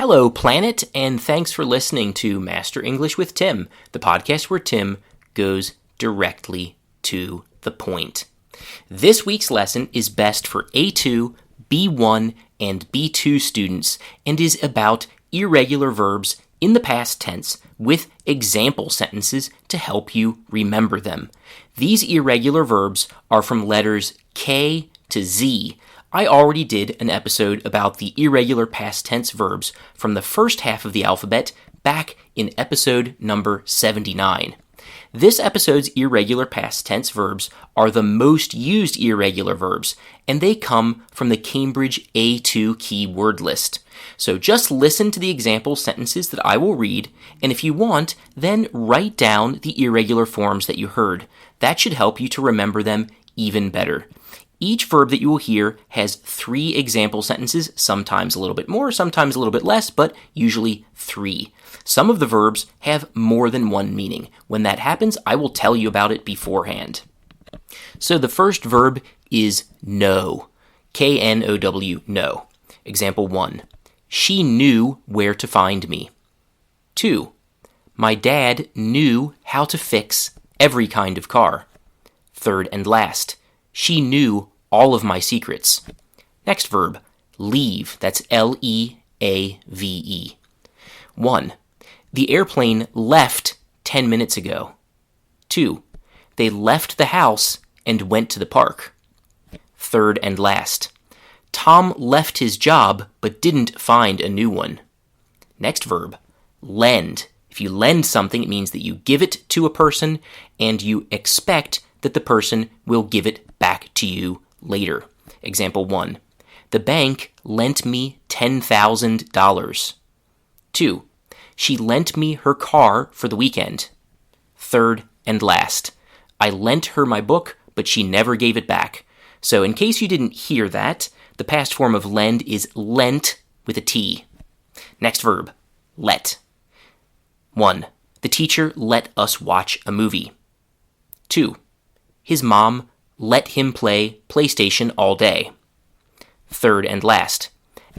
Hello, planet, and thanks for listening to Master English with Tim, the podcast where Tim goes directly to the point. This week's lesson is best for A2, B1, and B2 students and is about irregular verbs in the past tense with example sentences to help you remember them. These irregular verbs are from letters K to Z. I already did an episode about the irregular past tense verbs from the first half of the alphabet back in episode number 79. This episode's irregular past tense verbs are the most used irregular verbs, and they come from the Cambridge A2 keyword list. So just listen to the example sentences that I will read, and if you want, then write down the irregular forms that you heard. That should help you to remember them even better. Each verb that you will hear has 3 example sentences, sometimes a little bit more, sometimes a little bit less, but usually 3. Some of the verbs have more than one meaning. When that happens, I will tell you about it beforehand. So the first verb is know. K-N-O-W, know. Example 1. She knew where to find me. 2. My dad knew how to fix every kind of car. Third and last. She knew all of my secrets. Next verb, leave. That's L-E-A-V-E. 1. The airplane left 10 minutes ago. 2. They left the house and went to the park. Third and last. Tom left his job but didn't find a new one. Next verb, lend. If you lend something, it means that you give it to a person and you expect that the person will give it back to you later. Example 1. The bank lent me $10,000. 2. She lent me her car for the weekend. Third and last. I lent her my book, but she never gave it back. So in case you didn't hear that, the past form of lend is lent with a T. Next verb, let. 1. The teacher let us watch a movie. 2. His mom let him play PlayStation all day. Third and last,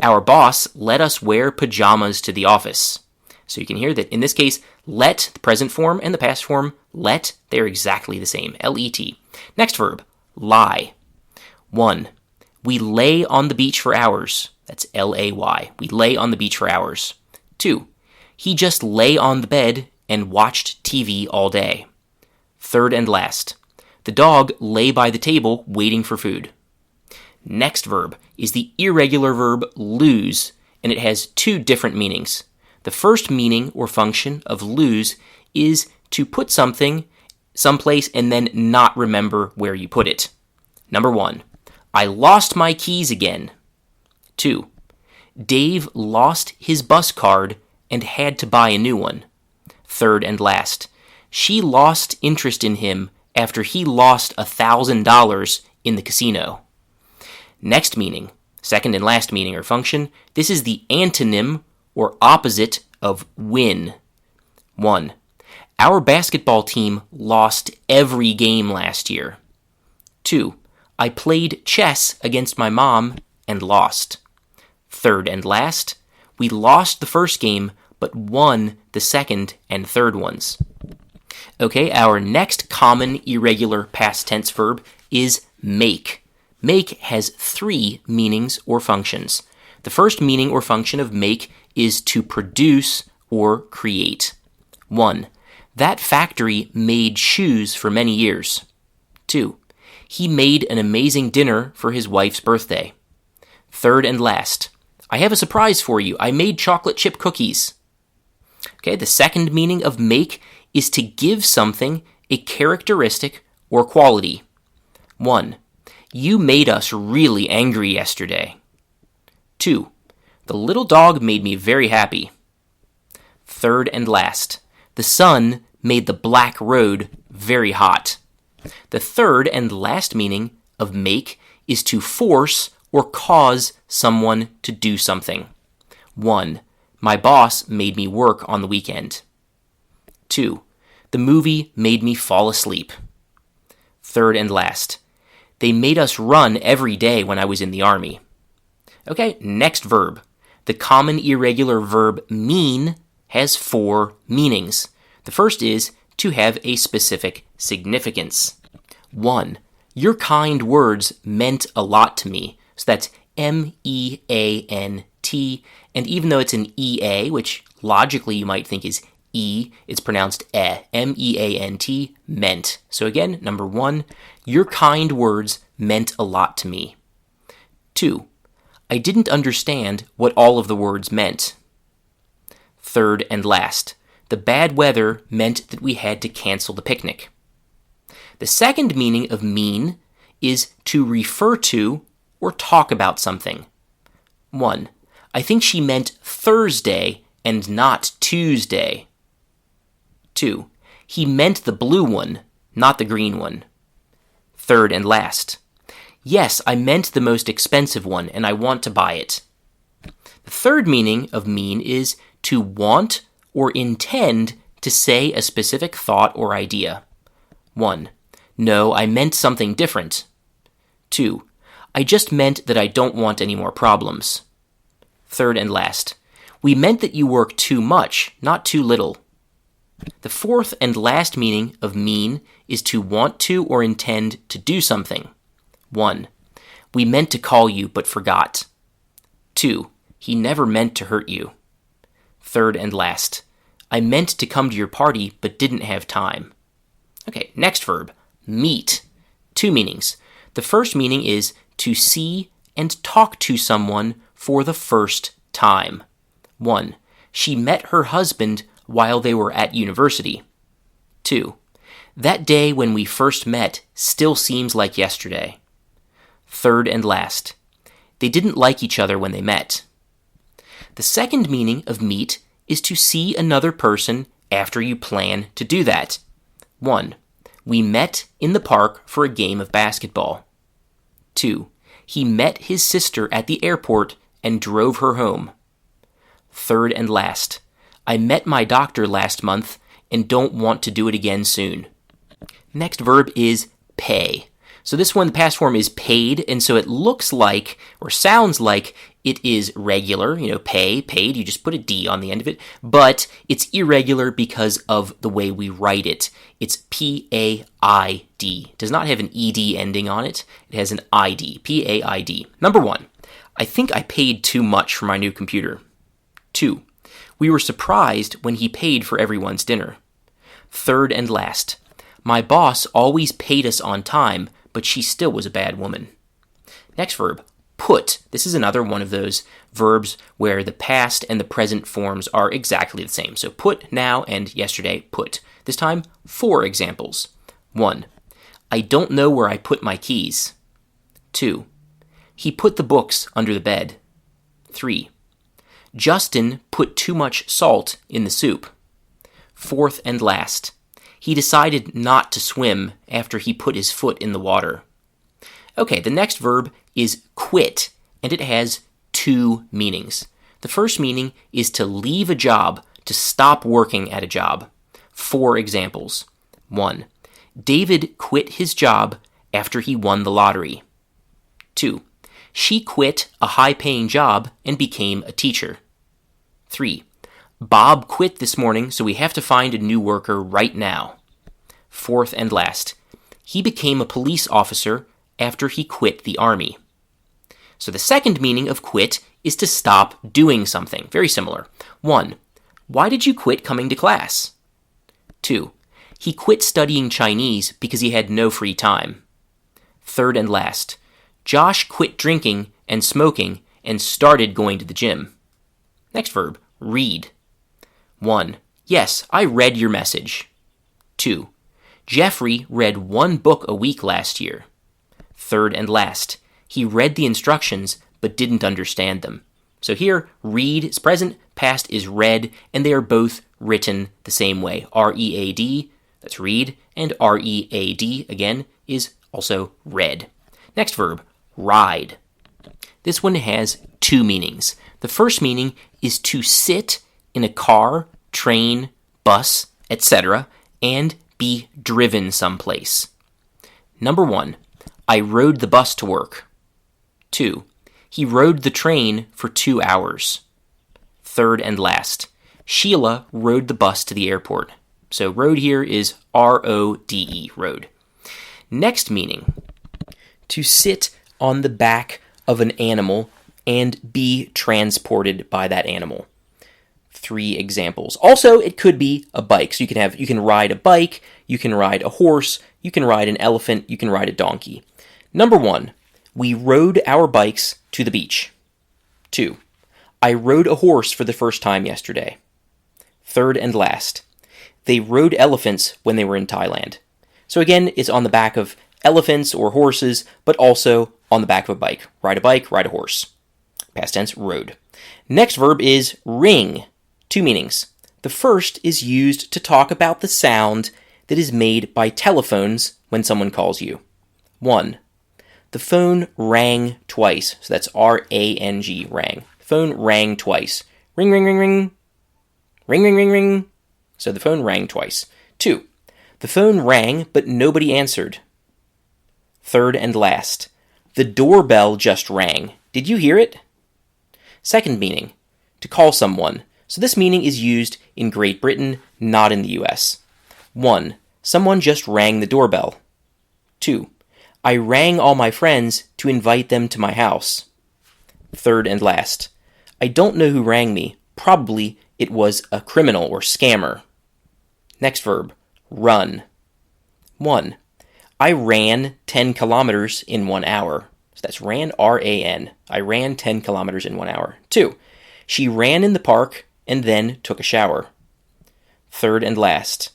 our boss let us wear pajamas to the office. So you can hear that in this case, let, the present form, and the past form, let, they're exactly the same, L-E-T. Next verb, lie. 1. We lay on the beach for hours. That's L-A-Y. We lay on the beach for hours. 2. He just lay on the bed and watched TV all day. Third and last, the dog lay by the table waiting for food. Next verb is the irregular verb lose, and it has 2 different meanings. The first meaning or function of lose is to put something someplace and then not remember where you put it. Number 1, I lost my keys again. 2, Dave lost his bus card and had to buy a new one. Third and last, she lost interest in him after he lost $1,000 in the casino. Next meaning, second and last meaning or function, this is the antonym or opposite of win. 1. Our basketball team lost every game last year. 2. I played chess against my mom and lost. Third and last, we lost the first game but won the second and third ones. Okay, our next common irregular past tense verb is make. Make has 3 meanings or functions. The first meaning or function of make is to produce or create. 1. That factory made shoes for many years. 2. He made an amazing dinner for his wife's birthday. Third and last, I have a surprise for you. I made chocolate chip cookies. Okay, the second meaning of make is to give something a characteristic or quality. 1. You made us really angry yesterday. 2. The little dog made me very happy. Third and last, the sun made the black road very hot. The third and last meaning of make is to force or cause someone to do something. 1. My boss made me work on the weekend. 2. The movie made me fall asleep. Third and last, they made us run every day when I was in the army. Okay, next verb. The common irregular verb mean has 4 meanings. The first is to have a specific significance. 1. Your kind words meant a lot to me. So that's meant. And even though it's an ea, which logically you might think is e, it's pronounced meant, meant. So again, number 1, your kind words meant a lot to me. 2. I didn't understand what all of the words meant. Third and last, the bad weather meant that we had to cancel the picnic. The second meaning of mean is to refer to or talk about something. 1. I think she meant Thursday and not Tuesday. 2. He meant the blue one, not the green one. Third and last. Yes, I meant the most expensive one, and I want to buy it. The third meaning of mean is to want or intend to say a specific thought or idea. 1. No, I meant something different. 2. I just meant that I don't want any more problems. Third and last. We meant that you work too much, not too little. The fourth and last meaning of mean is to want to or intend to do something. 1. We meant to call you but forgot. 2. He never meant to hurt you. Third and last. I meant to come to your party but didn't have time. Okay, next verb, meet. 2 meanings. The first meaning is to see and talk to someone for the first time. 1. She met her husband while they were at university. 2. That day when we first met still seems like yesterday. Third and last. They didn't like each other when they met. The second meaning of meet is to see another person after you plan to do that. 1. We met in the park for a game of basketball. 2. He met his sister at the airport and drove her home. Third and last. I met my doctor last month and don't want to do it again soon. Next verb is pay. So this one, the past form is paid, and so it looks like, or sounds like, it is regular, paid, you just put a D on the end of it, but it's irregular because of the way we write it. It's P-A-I-D. It does not have an E-D ending on it. It has an I-D, P-A-I-D. Number 1, I think I paid too much for my new computer. 2, we were surprised when he paid for everyone's dinner. Third and last, my boss always paid us on time, but she still was a bad woman. Next verb, put. This is another one of those verbs where the past and the present forms are exactly the same. So put now and yesterday, put. This time, 4 examples. 1. I don't know where I put my keys. 2. He put the books under the bed. 3. Justin put too much salt in the soup. Fourth and last. He decided not to swim after he put his foot in the water. Okay, the next verb is quit, and it has 2 meanings. The first meaning is to leave a job, to stop working at a job. 4 examples. 1. David quit his job after he won the lottery. 2. She quit a high-paying job and became a teacher. 3. Bob quit this morning, so we have to find a new worker right now. Fourth and last. He became a police officer after he quit the army. So the second meaning of quit is to stop doing something. Very similar. 1. Why did you quit coming to class? 2. He quit studying Chinese because he had no free time. Third and last. Josh quit drinking and smoking and started going to the gym. Next verb, read. 1. Yes, I read your message. 2. Jeffrey read 1 book a week last year. Third and last. He read the instructions but didn't understand them. So here, read is present, past is read, and they are both written the same way. R-E-A-D, that's read, and R-E-A-D, again, is also read. Next verb, ride. This one has 2 meanings. The first meaning is to sit in a car, train, bus, etc., and be driven someplace. Number 1, I rode the bus to work. 2, he rode the train for 2 hours. Third and last. Sheila rode the bus to the airport. So rode here is R-O-D-E, rode. Next meaning, to sit on the back of an animal and be transported by that animal. 3 examples. Also, it could be a bike. So you can ride a bike, you can ride a horse, you can ride an elephant, you can ride a donkey. Number 1, we rode our bikes to the beach. 2, I rode a horse for the first time yesterday. Third and last, they rode elephants when they were in Thailand. So again, it's on the back of elephants or horses, but also on the back of a bike. Ride a bike, ride a horse. Past tense, rode. Next verb is ring. 2 meanings. The first is used to talk about the sound that is made by telephones when someone calls you. 1. The phone rang twice. So that's R-A-N-G, rang. The phone rang twice. Ring, ring, ring, ring. Ring, ring, ring, ring. So the phone rang twice. 2. The phone rang, but nobody answered. Third and last. The doorbell just rang. Did you hear it? Second meaning. To call someone. So this meaning is used in Great Britain, not in the US. 1. Someone just rang the doorbell. 2. I rang all my friends to invite them to my house. Third and last. I don't know who rang me. Probably it was a criminal or scammer. Next verb, run. 1. I ran 10 kilometers in 1 hour. So that's ran, R-A-N. I ran 10 kilometers in 1 hour. 2. She ran in the park and then took a shower. Third and last.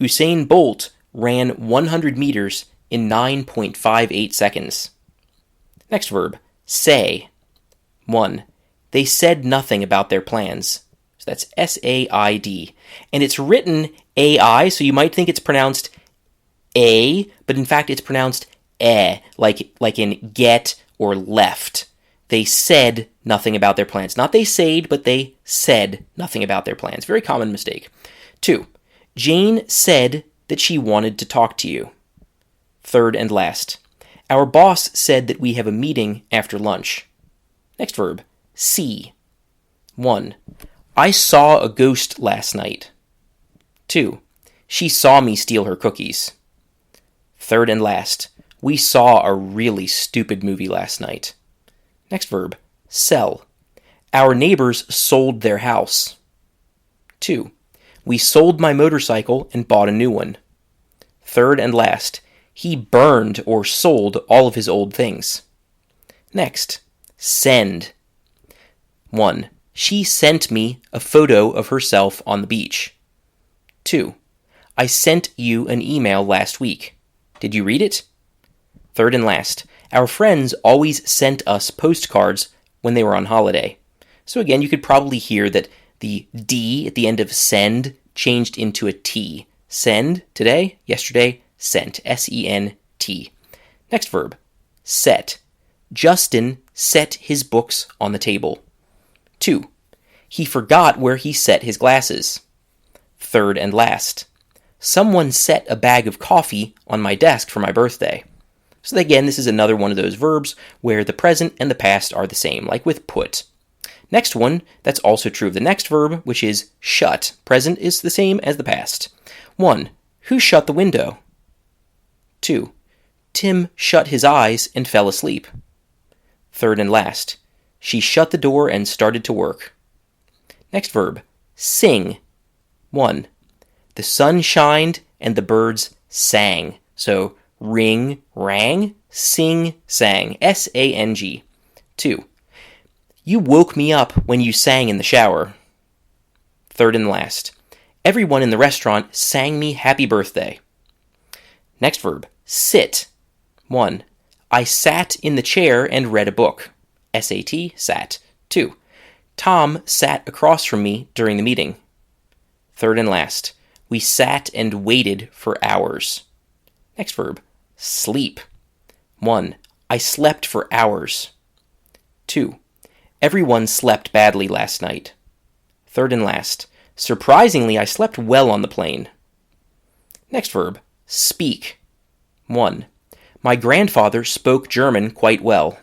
Usain Bolt ran 100 meters in 9.58 seconds. Next verb, say. 1. They said nothing about their plans. So that's S-A-I-D. And it's written A-I, so you might think it's pronounced A, but in fact it's pronounced E, like in get or left. They said nothing about their plans. Not they said, but they said nothing about their plans. Very common mistake. 2. Jane said that she wanted to talk to you. Third and last. Our boss said that we have a meeting after lunch. Next verb, see. 1. I saw a ghost last night. 2. She saw me steal her cookies. Third and last. We saw a really stupid movie last night. Next verb, sell. Our neighbors sold their house. 2. We sold my motorcycle and bought a new one. Third and last, he burned or sold all of his old things. Next, send. 1. She sent me a photo of herself on the beach. 2. I sent you an email last week. Did you read it? Third and last, our friends always sent us postcards when they were on holiday. So again, you could probably hear that the D at the end of send changed into a T. Send, today, yesterday, sent, S-E-N-T. Next verb, set. Justin set his books on the table. 2. He forgot where he set his glasses. Third and last, someone set a bag of coffee on my desk for my birthday. So again, this is another one of those verbs where the present and the past are the same, like with put. Next one, that's also true of the next verb, which is shut. Present is the same as the past. 1. Who shut the window? 2. Tim shut his eyes and fell asleep. Third and last, she shut the door and started to work. Next verb, sing. 1. The sun shined and the birds sang. So ring, rang, sing, sang. S-A-N-G. 2. You woke me up when you sang in the shower. Third and last, everyone in the restaurant sang me happy birthday. Next verb, sit. 1. I sat in the chair and read a book. S-A-T, sat. 2. Tom sat across from me during the meeting. Third and last, we sat and waited for hours. Next verb, sleep. 1. I slept for hours. 2. Everyone slept badly last night. Third and last, surprisingly, I slept well on the plane. Next verb, speak. 1. My grandfather spoke German quite well.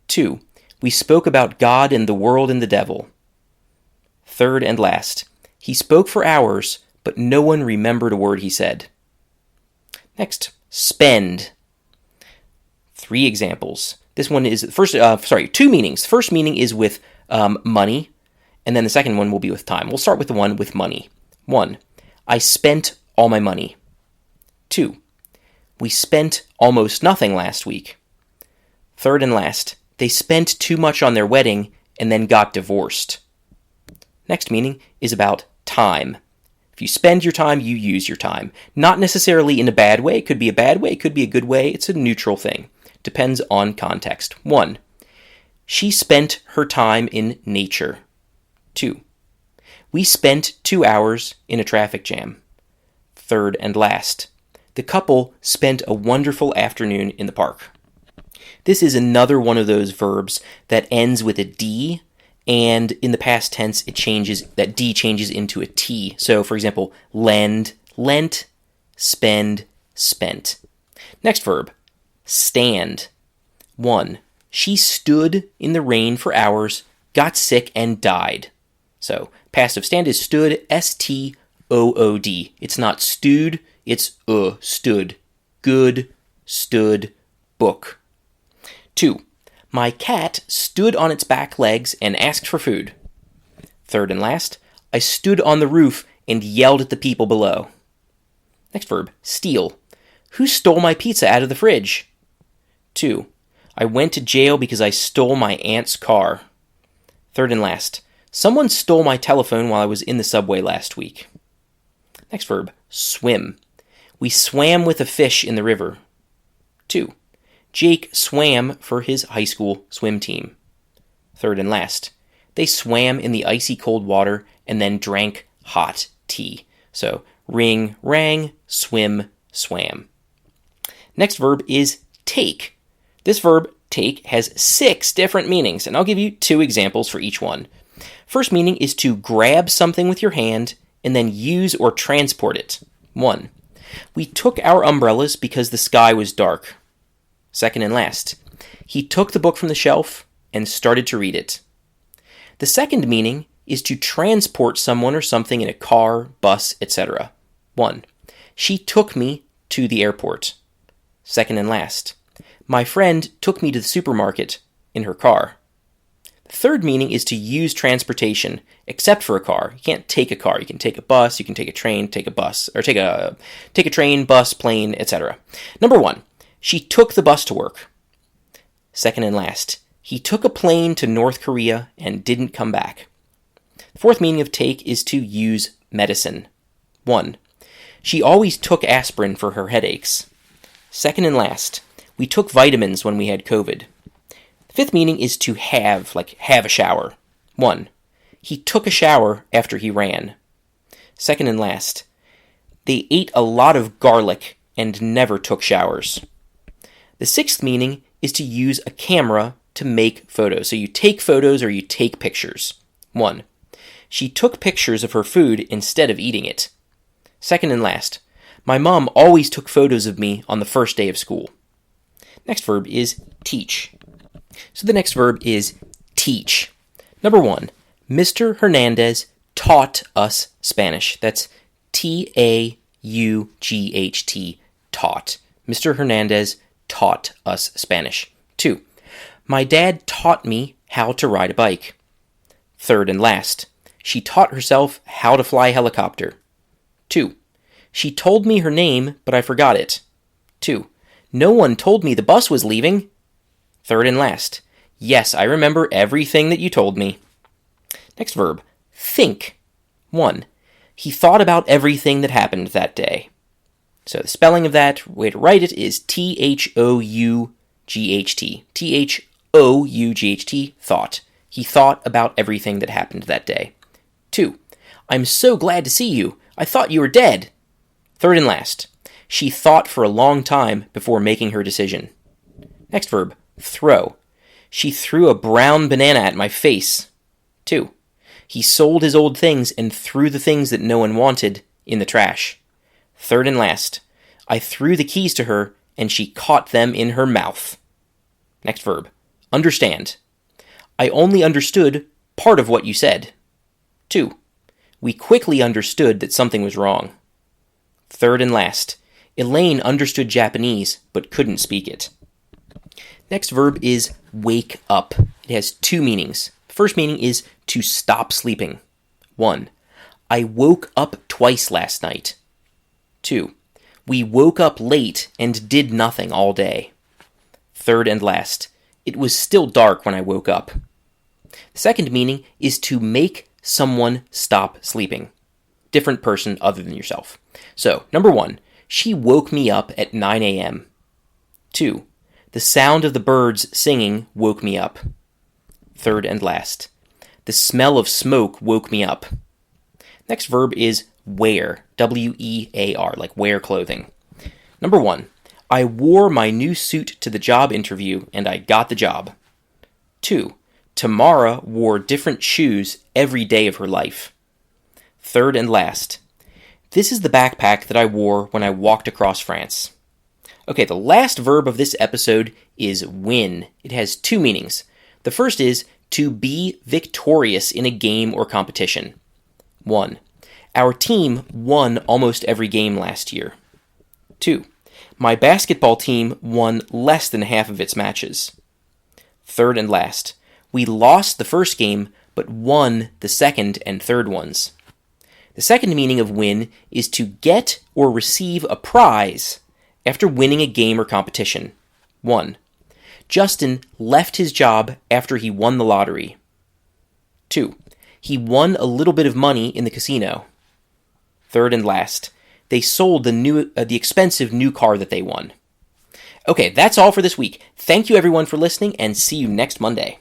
2. We spoke about God and the world and the devil. Third and last. He spoke for hours, but no one remembered a word he said. Next, spend. 3 examples. This one is two meanings. First meaning is with money, and then the second one will be with time. We'll start with the one with money. 1. I spent all my money. 2. We spent almost nothing last week. Third and last. They spent too much on their wedding and then got divorced. Next meaning is about time. If you spend your time, you use your time. Not necessarily in a bad way. It could be a bad way. It could be a good way. It's a neutral thing. Depends on context. 1. She spent her time in nature. 2. We spent 2 hours in a traffic jam. Third and last. The couple spent a wonderful afternoon in the park. This is another one of those verbs that ends with a D, and in the past tense, that D changes into a T. So, for example, lend, lent, spend, spent. Next verb, stand. 1. She stood in the rain for hours, got sick, and died. So, past of stand is stood, S-T-O-O-D. It's not stewed, it's stood. Good, stood, book. 2. My cat stood on its back legs and asked for food. Third and last, I stood on the roof and yelled at the people below. Next verb, steal. Who stole my pizza out of the fridge? 2. I went to jail because I stole my aunt's car. Third and last, someone stole my telephone while I was in the subway last week. Next verb, swim. We swam with a fish in the river. 2. Jake swam for his high school swim team. Third and last, they swam in the icy cold water and then drank hot tea. So, ring, rang, swim, swam. Next verb is take. This verb, take, has 6 different meanings, and I'll give you 2 examples for each one. First meaning is to grab something with your hand and then use or transport it. 1. We took our umbrellas because the sky was dark. Second and last, he took the book from the shelf and started to read it. The second meaning is to transport someone or something in a car, bus, etc. 1. She took me to the airport. Second and last, my friend took me to the supermarket in her car. The third meaning is to use transportation, except for a car. You can't take a car. You can take a bus, you can take a train, take a bus, or take a train, bus, plane, etc. Number 1. She took the bus to work. Second and last, he took a plane to North Korea and didn't come back. Fourth meaning of take is to use medicine. 1. She always took aspirin for her headaches. Second and last, we took vitamins when we had COVID. Fifth meaning is to have, like have a shower. 1. He took a shower after he ran. Second and last, they ate a lot of garlic and never took showers. The sixth meaning is to use a camera to make photos. So you take photos or you take pictures. 1. She took pictures of her food instead of eating it. Second and last, my mom always took photos of me on the first day of school. Next verb is teach. So the next verb is teach. Number 1, Mr. Hernandez taught us Spanish. That's T-A-U-G-H-T, taught. Mr. Hernandez taught us Spanish. 2. My dad taught me how to ride a bike. Third and last, she taught herself how to fly a helicopter. 2. She told me her name, but I forgot it. 2. No one told me the bus was leaving. Third and last, yes, I remember everything that you told me. Next verb, think. 1. He thought about everything that happened that day. So the spelling of that, way to write it, is T-H-O-U-G-H-T. T-H-O-U-G-H-T, thought. He thought about everything that happened that day. 2. I'm so glad to see you. I thought you were dead. Third and last, she thought for a long time before making her decision. Next verb, throw. She threw a brown banana at my face. 2. He sold his old things and threw the things that no one wanted in the trash. Third and last, I threw the keys to her and she caught them in her mouth. Next verb, understand. I only understood part of what you said. 2. We quickly understood that something was wrong. Third and last, Elaine understood Japanese but couldn't speak it. Next verb is wake up. It has 2 meanings. The first meaning is to stop sleeping. 1. I woke up twice last night. 2. We woke up late and did nothing all day. Third and last, it was still dark when I woke up. The second meaning is to make someone stop sleeping. Different person other than yourself. So, number 1, she woke me up at 9 a.m. 2. The sound of the birds singing woke me up. Third and last, the smell of smoke woke me up. Next verb is wear, W-E-A-R, like wear clothing. Number 1, I wore my new suit to the job interview and I got the job. 2. Tamara wore different shoes every day of her life. Third and last, this is the backpack that I wore when I walked across France. Okay, the last verb of this episode is win. It has 2 meanings. The first is to be victorious in a game or competition. 1. Our team won almost every game last year. 2. My basketball team won less than half of its matches. Third and last, we lost the first game but won the second and third ones. The second meaning of win is to get or receive a prize after winning a game or competition. 1. Justin left his job after he won the lottery. 2. He won a little bit of money in the casino. Third and last, they sold the expensive new car that they won. Okay, that's all for this week. Thank you everyone for listening, and see you next Monday.